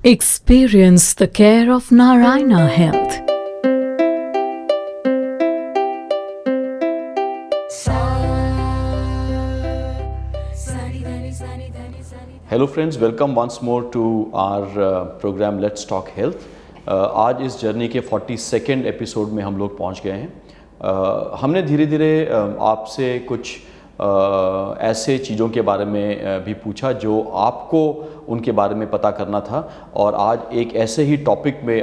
Experience the care of Narayana Health. Hello friends, welcome once more to our programme let's talk health. आज इस journey के 42nd episode में हम लोग पहुंच गए हैं। हमने धीरे धीरे आपसे कुछ ऐसे चीज़ों के बारे में भी पूछा जो आपको उनके बारे में पता करना था, और आज एक ऐसे ही टॉपिक में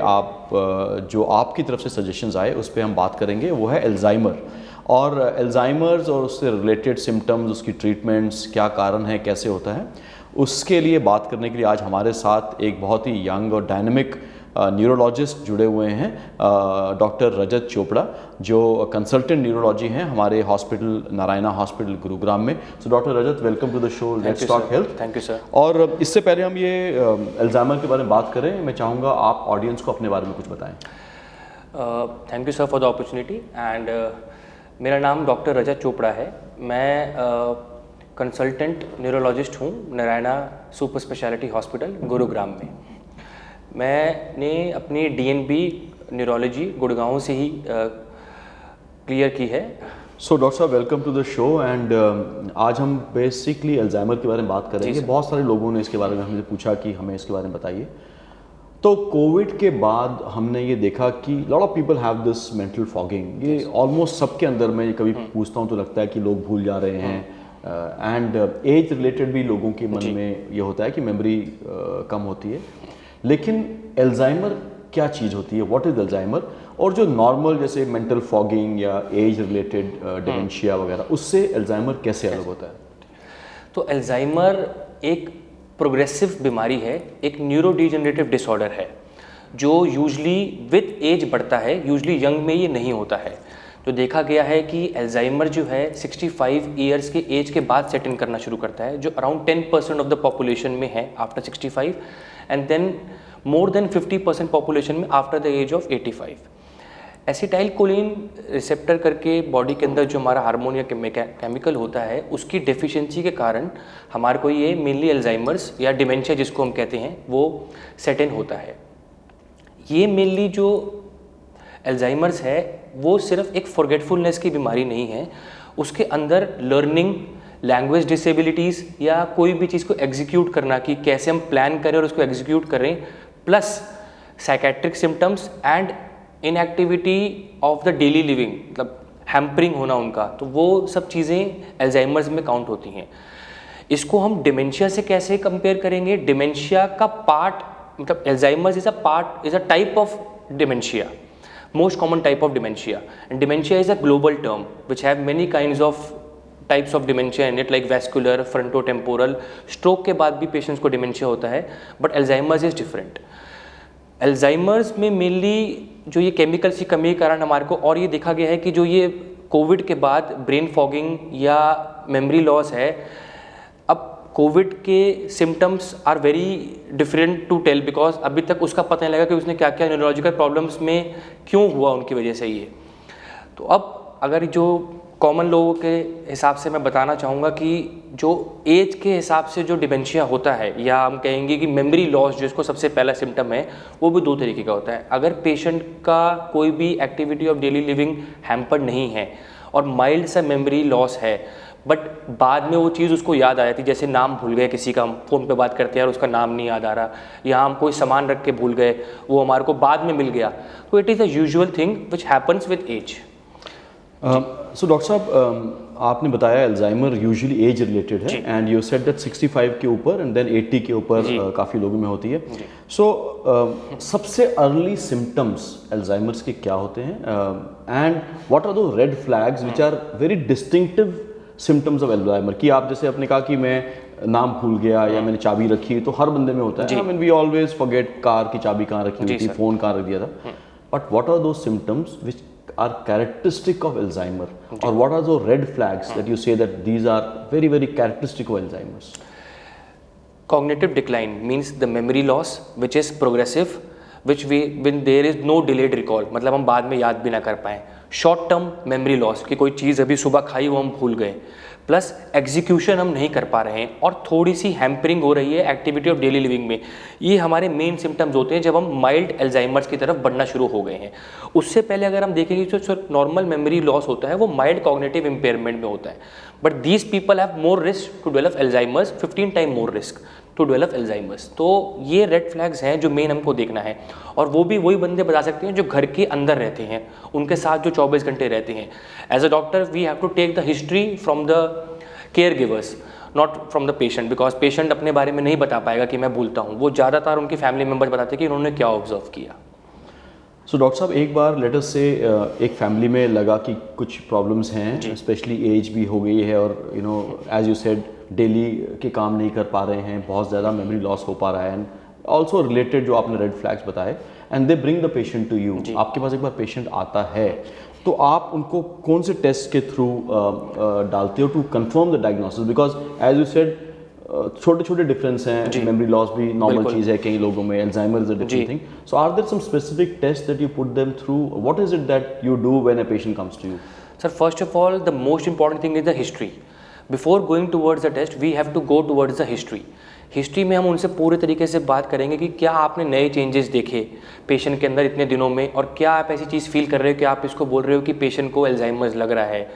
जो आपकी तरफ से सजेशंस आए उस पर हम बात करेंगे। वो है अल्जाइमर और अल्जाइमर्स और उससे रिलेटेड सिम्टम्स, उसकी ट्रीटमेंट्स, क्या कारण है, कैसे होता है। उसके लिए बात करने के लिए आज हमारे साथ एक बहुत ही यंग और डायनेमिक न्यूरोलॉजिस्ट जुड़े हुए हैं, डॉक्टर रजत चोपड़ा, जो कंसल्टेंट न्यूरोलॉजी हैं हमारे हॉस्पिटल नारायणा हॉस्पिटल गुरुग्राम में। So doctor Rajat, welcome to the show let's talk health. Thank you sir. और इससे पहले हम ये अल्जाइमर के बारे में बात करें, मैं चाहूँगा आप ऑडियंस को अपने बारे में कुछ बताएं। Thank you sir for the opportunity and मेरा नाम डॉक्टर रजत चोपड़ा है। मैं कंसल्टेंट न्यूरोलॉजिस्ट हूँ Narayana super speciality hospital Gurugram में। मैंने अपनी डीएनबी न्यूरोलॉजी गुड़गांव से ही क्लियर की है। सो डॉक्टर साहब, welcome to the show. And आज हम बेसिकली अल्जाइमर के बारे में बात करेंगे। बहुत सारे लोगों ने इसके बारे में हमसे पूछा कि हमें इसके बारे में बताइए। तो कोविड के बाद हमने ये देखा कि lot of people have this mental fogging. ये ऑलमोस्ट सबके अंदर में, कभी पूछता हूँ तो लगता है कि लोग भूल जा रहे हैं। एंड एज रिलेटेड भी लोगों के मन में ये होता है कि मेमोरी कम होती है। लेकिन अल्जाइमर क्या चीज़ होती है, व्हाट इज अल्जाइमर? और जो नॉर्मल जैसे मेंटल फॉगिंग या एज रिलेटेड डिमेंशिया वगैरह, उससे अल्जाइमर कैसे अलग होता है? तो अल्जाइमर एक प्रोग्रेसिव बीमारी है, एक न्यूरो डिजेनरेटिव डिसऑर्डर है जो यूजली विद एज बढ़ता है। यूजली यंग में ये नहीं होता है। जो देखा गया है कि अल्जाइमर जो है 65 ईयर्स के एज के बाद सेट इन करना शुरू करता है, जो अराउंड 10% ऑफ द पॉपुलेशन में है after 65, and then more than 50% population में after the age of 85। Acetylcholine receptor करके बॉडी के अंदर जो हमारा हार्मोन या केमिकल होता है, उसकी डेफिशिएंसी के कारण हमारे को ये मेनली अल्जाइमर्स या डिमेंशिया जिसको हम कहते हैं वो सेट इन होता है। ये मेनली जो अल्जाइमर्स है वो सिर्फ एक फॉरगेटफुलनेस की बीमारी नहीं है। उसके अंदर लर्निंग, लैंग्वेज डिसेबिलिटीज़ या कोई भी चीज़ को एग्जीक्यूट करना कि कैसे हम प्लान करें और उसको एग्जीक्यूट करें, plus psychiatric symptoms and inactivity of the daily living, मतलब हैम्परिंग होना उनका, तो वो सब चीज़ें अल्जाइमर्स में काउंट होती हैं। इसको हम डिमेंशिया से कैसे कंपेयर करेंगे? डिमेंशिया का पार्ट, मतलब Alzheimer's is a type of dementia, most common type of dementia, and dementia is a global term which have many kinds of types of dementia in it, like vascular, frontotemporal, stroke के बाद भी patients को dementia होता है, but Alzheimer's is different। Alzheimer's में mainly जो ये chemicals की कमी के कारण हमारे को, और ये देखा गया है कि जो ये कोविड के बाद ब्रेन फॉगिंग या मेमोरी लॉस है, अब कोविड के symptoms are very different to tell, because अभी तक उसका पता नहीं लगा कि उसने क्या क्या न्यूरोलॉजिकल प्रॉब्लम्स में क्यों हुआ उनकी वजह से ये। तो अब अगर जो कॉमन लोगों के हिसाब से मैं बताना चाहूँगा कि जो एज के हिसाब से जो डिमेंशिया होता है, या हम कहेंगे कि मेमोरी लॉस जिसको सबसे पहला सिम्टम है, वो भी दो तरीके का होता है। अगर पेशेंट का कोई भी activity of daily living hampered नहीं है और माइल्ड सा मेमोरी लॉस है, बट बाद में वो चीज़ उसको याद आ जाती है, जैसे नाम भूल गए किसी का, हम फ़ोन पे बात करते हैं और उसका नाम नहीं याद आ रहा, या हम कोई सामान रख के भूल गए, वो हमारे को बाद में मिल गया, तो it is a usual thing which happens with age. So doctor साहब, आपने बताया अल्जाइमर यूजुअली एज रिलेटेड है, एंड यू सेड दैट 65 के ऊपर एंड देन 80 के ऊपर काफ़ी लोगों में होती है। सो सबसे अर्ली सिम्टम्स अल्जाइमर्स के क्या होते हैं, एंड व्हाट आर दो red flags which are very distinctive symptoms of Alzheimer? कि आप जैसे आपने कहा कि मैं नाम भूल गया या मैंने चाबी रखी, तो हर बंदे में होता है। I mean we always forget car की चाबी कहाँ रखी हुई थी, फोन कहाँ रख दिया था। But what are those symptoms which are characteristic of Alzheimer, और व्हाट आर दो red flags that you say that these are very very characteristic of Alzheimer's? Cognitive decline means the memory loss which is progressive, which when there is no delayed recall, मतलब हम बाद में याद भी ना कर पाएँ। शॉर्ट टर्म मेमोरी लॉस कि कोई चीज़ अभी सुबह खाई वो हम भूल गए, प्लस एग्जीक्यूशन हम नहीं कर पा रहे हैं और थोड़ी सी हैम्परिंग हो रही है एक्टिविटी ऑफ डेली लिविंग में। ये हमारे मेन सिम्टम्स होते हैं जब हम माइल्ड एल्जाइमर्स की तरफ बढ़ना शुरू हो गए हैं। उससे पहले अगर हम देखेंगे जो नॉर्मल मेमोरी लॉस होता है वो माइल्ड कॉग्निटिव इम्पेयरमेंट में होता है, but these people have more risk to develop Alzheimer's, 15 time more risk to develop Alzheimer's. तो ये रेड फ्लैग्स हैं जो मेन हमको देखना है, और वो भी वही बंदे बता सकते हैं जो घर के अंदर रहते हैं, उनके साथ जो 24 घंटे रहते हैं। As a doctor we have to take the history from the caregivers, not from the patient, because patient अपने बारे में नहीं बता पाएगा कि मैं भूलता हूँ, वो ज़्यादातर उनके फैमिली मेम्बर्स बताते हैं कि उन्होंने क्या ऑब्जर्व किया। सो डॉक्टर साहब, एक बार लेट अस से एक फैमिली में लगा कि कुछ प्रॉब्लम्स हैं, स्पेशली एज भी हो गई है और you know as you said daily के काम नहीं कर पा रहे हैं, बहुत ज़्यादा मेमोरी लॉस हो पा रहा है, एंड ऑल्सो रिलेटेड जो आपने रेड फ्लैग्स बताए, and they bring the patient to you. आपके पास एक बार पेशेंट आता है तो आप उनको कौन से टेस्ट के थ्रू डालते हो to confirm the diagnosis? Because as you said छोटे छोटे डिफरेंस हैं, मेमोरी लॉस भी नॉर्मल चीज़ है कई लोगों में, Alzheimer is a different thing. So are there some specific test that you put them through? What is it that you do when a patient comes to you? Sir, first of all the most important thing is the history. Before going towards the test we have to go towards the history. History में हम उनसे पूरे तरीके से बात करेंगे कि क्या आपने नए चेंजेस देखे पेशेंट के अंदर इतने दिनों में, और क्या आप ऐसी चीज़ फील कर रहे हो कि आप इसको बोल रहे हो कि पेशेंट को एल्जाइमर्स लग रहा है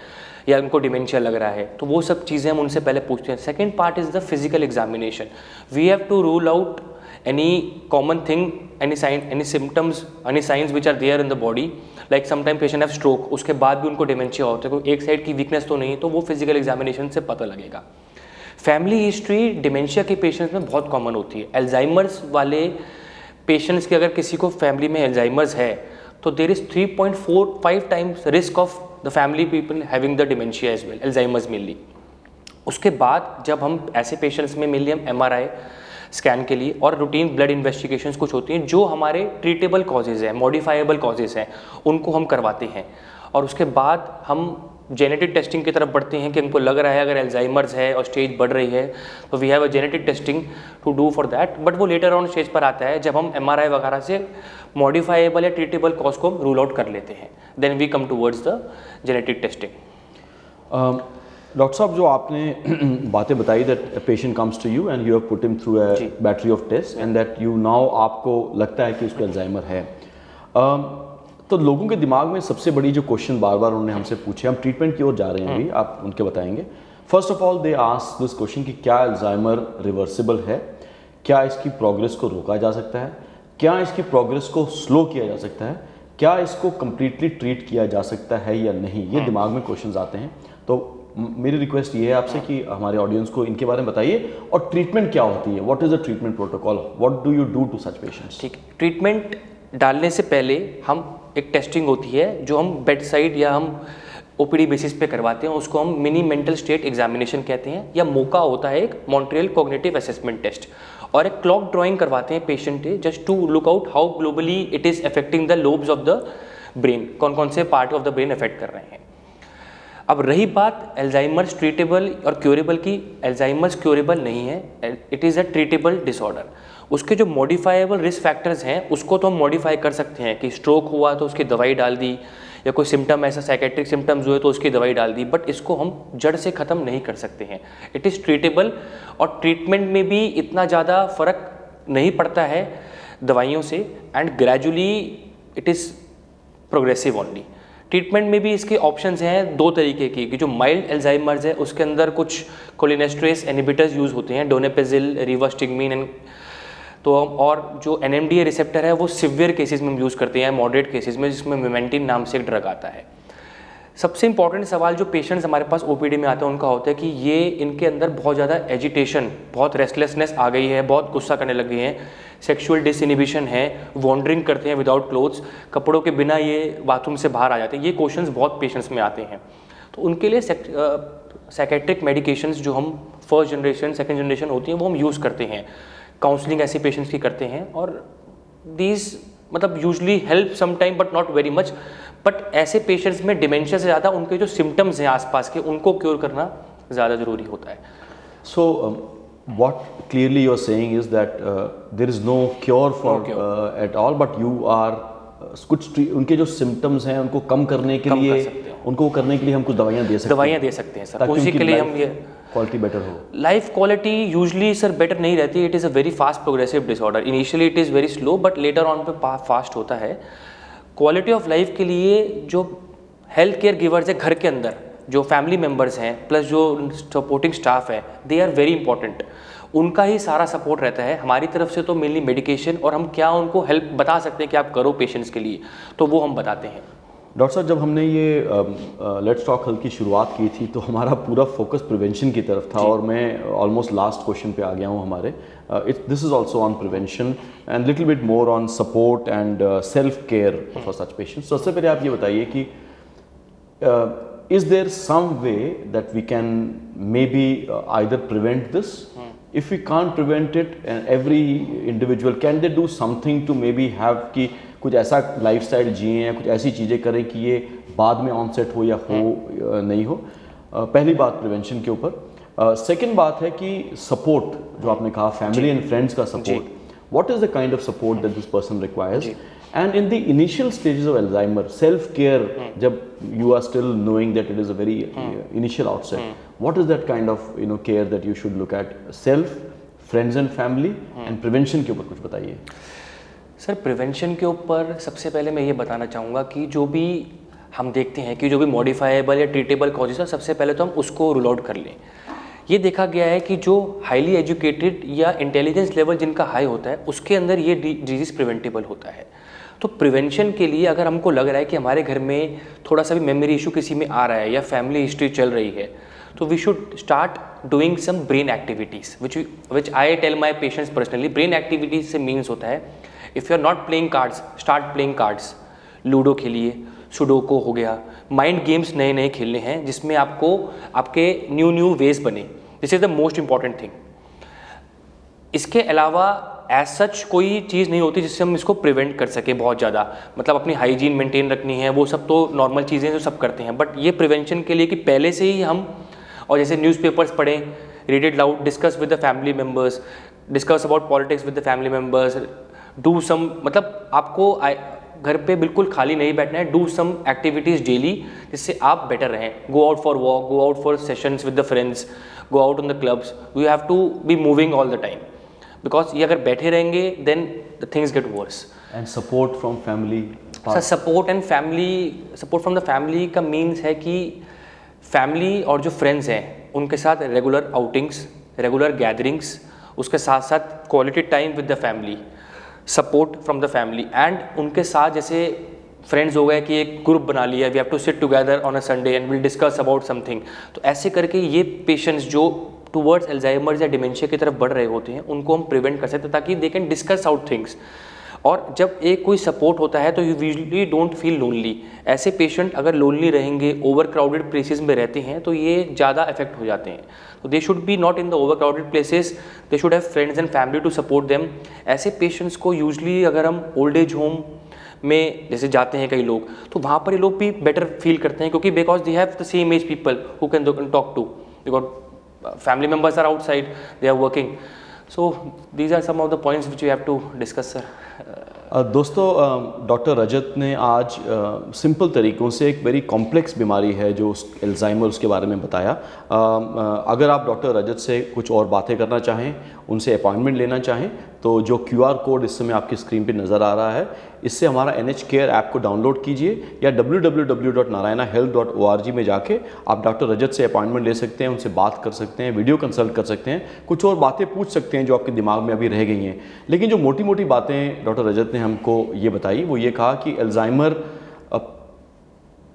या उनको डिमेंशिया लग रहा है। तो वो सब चीज़ें हम उनसे पहले पूछते हैं। Second part is the physical examination. We have to rule out any common thing, any sign, any symptoms, any signs which are there in the body, like sometimes patient have stroke, उसके बाद भी उनको dementia होता है, कोई एक side की weakness तो नहीं, तो वो फिजिकल एग्जामिनेशन से पता लगेगा। फैमिली हिस्ट्री डिमेंशिया के पेशेंट्स में बहुत कॉमन होती है। एल्जाइमर्स वाले पेशेंट्स के अगर किसी को फैमिली में एल्जाइमर्स है तो there is 3.45 times risk of the family people having the dementia as well, Alzheimer's mainly. उसके बाद जब हम ऐसे पेशेंट्स में मेनली हम MRI स्कैन के लिए और रूटीन ब्लड इन्वेस्टिगेशंस कुछ होती हैं जो हमारे ट्रीटेबल कॉजेज़ हैं, मॉडिफाइबल कॉजेज़ हैं, उनको हम करवाते हैं। और उसके बाद हम जेनेटिक टेस्टिंग की तरफ बढ़ते हैं कि हमको लग रहा है अगर एल्जाइमर्स है और स्टेज बढ़ रही है तो we have a genetic testing to do for that, but वो लेटर ऑन स्टेज पर आता है जब हम MRI वगैरह से मॉडिफाइबल या ट्रीटेबल कॉज को रूल आउट कर लेते हैं, then we come towards the genetic testing. Doctor साहब, जो आपने बातें बताई that patient comes to you and you have put him through a battery of test and that you now आपको लगता है कि उसको अल्जाइमर है, तो लोगों के दिमाग में सबसे बड़ी जो क्वेश्चन बार बार उन्होंने हमसे पूछे, हम ट्रीटमेंट की ओर जा रहे हैं अभी, आप उनके बताएंगे। First of all they ask this question कि क्या अल्जाइमर रिवर्सिबल है, क्या इसकी प्रोग्रेस को रोका जा सकता है, क्या इसकी प्रोग्रेस को स्लो किया जा सकता है, क्या इसको कम्प्लीटली ट्रीट किया जा सकता है या नहीं, ये दिमाग में क्वेश्चन आते हैं। तो मेरी रिक्वेस्ट ये है आपसे कि हमारे ऑडियंस को इनके बारे में बताइए, और ट्रीटमेंट क्या होती है, what is the treatment protocol, what do you do to such patients? ठीक, ट्रीटमेंट डालने से पहले हम एक टेस्टिंग होती है जो हम बेड साइड या हम OPD बेसिस पे करवाते हैं, उसको हम मिनी मेंटल स्टेट एग्जामिनेशन कहते हैं, या मोका होता है एक मॉन्ट्रियल कॉग्निटिव असेसमेंट टेस्ट, और एक क्लॉक ड्राइंग करवाते हैं पेशेंट के just to look out how globally it is affecting the lobes of the brain, कौन कौन से part of the brain affect कर रहे हैं। अब रही बात एल्जाइमर्स ट्रीटेबल और क्योरेबल की, एल्जाइमर्स क्योरेबल नहीं है, it is a treatable disorder. उसके जो मॉडिफाइबल रिस्क फैक्टर्स हैं उसको तो हम मॉडिफाई कर सकते हैं कि स्ट्रोक हुआ तो उसकी दवाई डाल दी, या कोई सिम्टम ऐसा साइकेट्रिक सिम्टम्स हुए तो उसकी दवाई डाल दी, बट इसको हम जड़ से ख़त्म नहीं कर सकते हैं। इट इज़ ट्रीटेबल, और ट्रीटमेंट में भी इतना ज़्यादा फ़र्क नहीं पड़ता है दवाइयों से, and gradually it is progressive only. Treatment में भी इसके ऑप्शंस हैं दो तरीके की, कि जो माइल्ड एल्जाइमर्स है उसके अंदर कुछ कोलिनेस्ट्रेस इनहिबिटर्स यूज़ होते हैं, डोनेपेजिल, रिवास्टिगमिन एंड तो, और जो NMDA रिसेप्टर है वो सिवियर केसेस में हम यूज़ करते हैं, मॉडरेट केसेस में, जिसमें मेमेंटिन नाम से एक ड्रग आता है। सबसे इंपॉर्टेंट सवाल जो पेशेंट्स हमारे पास OPD में आते हैं उनका होता है कि ये इनके अंदर बहुत ज़्यादा एजिटेशन, बहुत रेस्टलेसनेस आ गई है, बहुत गुस्सा करने लग गए हैं, सेक्सुअल डिसइनहिबिशन है, वॉन्डरिंग करते हैं विदाउट क्लोथ्स, कपड़ों के बिना ये बाथरूम से बाहर आ जाते हैं। ये क्वेश्चंस बहुत पेशेंट्स में आते हैं। तो उनके लिए साइकेट्रिक मेडिकेशंस जो हम फर्स्ट जनरेशन सेकेंड जनरेशन होती हैं वो हम यूज़ करते हैं, काउंसलिंग ऐसे पेशेंट्स की करते हैं, और दीज मतलब usually help some time but not very much. But ऐसे पेशेंट्स में डिमेंशिया से ज़्यादा उनके जो सिम्टम्स हैं आसपास के उनको क्योर करना ज़्यादा ज़रूरी होता है। सो what clearly you're saying is that there is no cure for at all, but you are उनके जो सिम्टम्स हैं उनको कम करने के कम कर लिए, सकते हैं। उनको करने के लिए हम कुछ दवाइयाँ दे सकते हैं? दवाइयाँ दे सकते हैं सर, ताकि उसी उनकी के लिए हम life ये क्वालिटी बेटर हो। Life quality usually sir better नहीं रहती। It is a very fast progressive disorder. Initially it is very slow but later on पे फास्ट होता है। क्वालिटी ऑफ लाइफ के लिए जो हेल्थ केयर गिवर्स है घर के अंदर, जो फैमिली मेम्बर्स हैं प्लस जो सपोर्टिंग स्टाफ है, दे आर वेरी इंपॉर्टेंट। उनका ही सारा सपोर्ट रहता है। हमारी तरफ से तो मेनली मेडिकेशन और हम क्या उनको हेल्प बता सकते हैं कि आप करो पेशेंट्स के लिए, तो वो हम बताते हैं। डॉक्टर साहब, जब हमने ये लेट्स टॉक हेल्थ की शुरुआत की थी तो हमारा पूरा फोकस प्रिवेंशन की तरफ था, और मैं ऑलमोस्ट लास्ट क्वेश्चन पे आ गया हूँ हमारे। This is also on prevention and little bit more on support and self care for such patients. सबसे पहले आप ये बताइए कि is there some way that we can maybe either prevent this? If we can't prevent it, and every individual, can they do something to maybe have कि कुछ ऐसा lifestyle जिए या कुछ ऐसी चीज़ें करें कि ये बाद में ऑनसेट हो या हो नहीं हो? पहली बात प्रिवेंशन के ऊपर। सेकंड बात है कि सपोर्ट, जो आपने कहा फैमिली एंड फ्रेंड्स का support, what is the kind of support that this person requires? And in the initial stages of Alzheimer, self-care, जब you are still knowing that it is a very initial outset, what is that kind of care that you should look at? Self, friends and family, and prevention के ऊपर कुछ बताइए। Sir prevention के ऊपर सबसे पहले मैं ये बताना चाहूँगा कि जो भी हम देखते हैं कि जो भी मॉडिफाइबल या ट्रीटेबल कॉजेज है, सबसे पहले तो हम उसको रूल आउट कर लें। ये देखा गया है कि जो हाईली एजुकेटेड या इंटेलिजेंस लेवल जिनका हाई होता है, उसके अंदर ये डिजीज़ प्रिवेंटेबल होता है। तो प्रिवेंशन के लिए अगर हमको लग रहा है कि हमारे घर में थोड़ा सा भी मेमोरी इशू किसी में आ रहा है या फैमिली हिस्ट्री चल रही है, तो we should start doing some brain activities which I tell my patients personally. Brain activities से मीन्स होता है, if you are not playing cards, start playing cards. Ludo खेलिए, सुडोको हो गया, माइंड गेम्स नए नए खेलने हैं जिसमें आपको आपके न्यू वेज बने। This is the most important thing. इसके अलावा एज सच कोई चीज़ नहीं होती जिससे हम इसको प्रिवेंट कर सके बहुत ज़्यादा। मतलब अपनी हाइजीन मेंटेन रखनी है, वो सब तो नॉर्मल चीज़ें जो सब करते हैं, बट ये प्रिवेंशन के लिए कि पहले से ही हम, और जैसे न्यूज़पेपर्स पढ़ें, read it loud, discuss with the family members, discuss about politics with the family members, do some, मतलब आपको घर पे बिल्कुल खाली नहीं बैठना है। डू सम एक्टिविटीज़ डेली जिससे आप बेटर रहें। Go out for walk, go out for sessions with the friends, go out on the clubs. You have to be moving all the time, because ये अगर बैठे रहेंगे then the things get worse. And support from family? Sir support from the family का means है कि family और जो friends हैं उनके साथ रेगुलर आउटिंग्स, रेगुलर गैदरिंग्स, उसके साथ साथ quality time with the family, support from the family. And उनके साथ जैसे फ्रेंड्स हो गए कि एक ग्रुप बना लिया, we have to sit together on a Sunday and will discuss about something. तो ऐसे करके ये पेशेंट्स जो टूवर्ड्स एल्जाइमर्स या डिमेंशिया की तरफ बढ़ रहे होते हैं, उनको हम प्रिवेंट कर सकते हैं ताकि they can discuss out things. और जब एक कोई सपोर्ट होता है तो you usually don't feel lonely. ऐसे पेशेंट अगर लोनली रहेंगे, ओवर क्राउडेड प्लेसेस में रहते हैं, तो ये ज़्यादा इफेक्ट हो जाते हैं। तो they should be not in the overcrowded places, they should have friends and family to support them. ऐसे पेशेंट्स को यूजुअली अगर हम ओल्ड एज होम में जैसे जाते हैं कई लोग, तो वहाँ पर ये लोग भी बेटर फील करते हैं, क्योंकि because they have the same age people who can talk to, because family members are outside, they are working. So these are some of the points which we have to discuss, sir. दोस्तों, doctor रजत ने आज simple तरीक़ों से एक very complex बीमारी है जो Alzheimer, उसके बारे में बताया। अगर आप डॉक्टर रजत से कुछ और बातें करना चाहें, उनसे अपॉइंटमेंट लेना चाहें, तो जो QR कोड इस समय आपकी स्क्रीन पे नज़र आ रहा है, इससे हमारा NH केयर ऐप को डाउनलोड कीजिए या www.narayanahealth.org में जाके आप डॉक्टर रजत से अपॉइंटमेंट ले सकते हैं, उनसे बात कर सकते हैं, वीडियो कंसल्ट कर सकते हैं, कुछ और बातें पूछ सकते हैं जो आपके दिमाग में अभी रह गई हैं। लेकिन जो मोटी मोटी बातें डॉक्टर रजत ने हमको ये बताई, वो ये कहा कि अल्जाइमर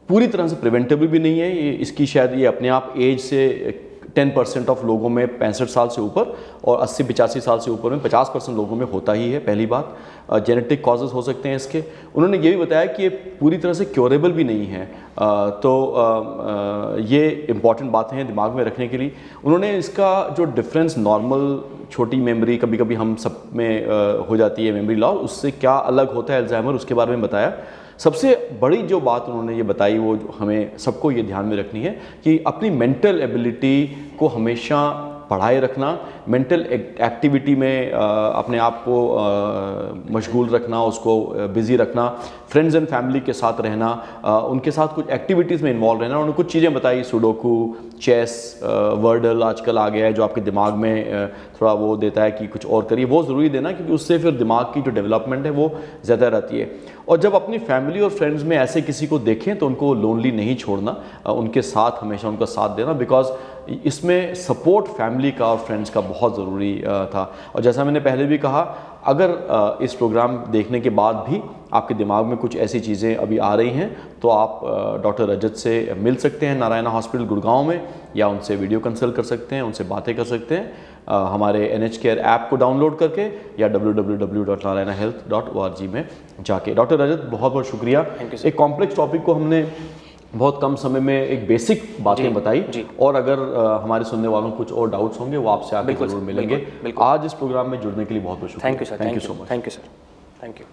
पूरी तरह से प्रिवेंटेबल भी नहीं है। ये इसकी शायद ये अपने आप एज से 10% ऑफ लोगों में 65 साल से ऊपर और 80-85 साल से ऊपर में 50% लोगों में होता ही है। पहली बात, जेनेटिक कॉजेज़ हो सकते हैं इसके। उन्होंने ये भी बताया कि ये पूरी तरह से क्योरेबल भी नहीं है। ये इम्पॉर्टेंट बातें हैं दिमाग में रखने के लिए। उन्होंने इसका जो डिफरेंस नॉर्मल छोटी मेमोरी कभी कभी हम सब में हो जाती है, मेमोरी लॉस, उससे क्या अलग होता है अल्जाइमर, उसके बारे में बताया। सबसे बड़ी जो बात उन्होंने ये बताई, वो हमें सबको ये ध्यान में रखनी है कि अपनी मेंटल एबिलिटी को हमेशा पढ़ाई रखना, मेंटल एक्टिविटी में अपने आप को मशगूल रखना, उसको बिज़ी रखना, फ्रेंड्स एंड फैमिली के साथ रहना, उनके साथ कुछ एक्टिविटीज़ में इन्वॉल्व रहना। उन्होंने कुछ चीज़ें बताई, सुडोकू, चेस, वर्डल आजकल आ गया है जो आपके दिमाग में थोड़ा वो देता है कि कुछ और करिए, वो ज़रूरी देना, क्योंकि उससे फिर दिमाग की जो डेवलपमेंट है वो ज़्यादा रहती है। और जब अपनी फैमिली और फ्रेंड्स में ऐसे किसी को देखें तो उनको लोनली नहीं छोड़ना, उनके साथ हमेशा उनका साथ देना, बिकॉज इसमें सपोर्ट फैमिली का और फ्रेंड्स का बहुत ज़रूरी था। और जैसा मैंने पहले भी कहा, अगर इस प्रोग्राम देखने के बाद भी आपके दिमाग में कुछ ऐसी चीज़ें अभी आ रही हैं तो आप डॉक्टर रजत से मिल सकते हैं नारायणा हॉस्पिटल गुड़गांव में, या उनसे वीडियो कंसल्ट कर सकते हैं, उनसे बातें कर सकते हैं हमारे NH Care ऐप को डाउनलोड करके या www.narayanahealth.org में जाके। डॉक्टर रजत, बहुत बहुत शुक्रिया। एक कॉम्प्लेक्स टॉपिक को हमने बहुत कम समय में एक बेसिक बातें बताई, और अगर हमारे सुनने वालों को कुछ और डाउट्स होंगे वो आपसे आगे जरूर मिलेंगे। आज इस प्रोग्राम में जुड़ने के लिए बहुत बहुत शुक्रिया। Thank you sir, thank you so much. Thank you sir, thank you.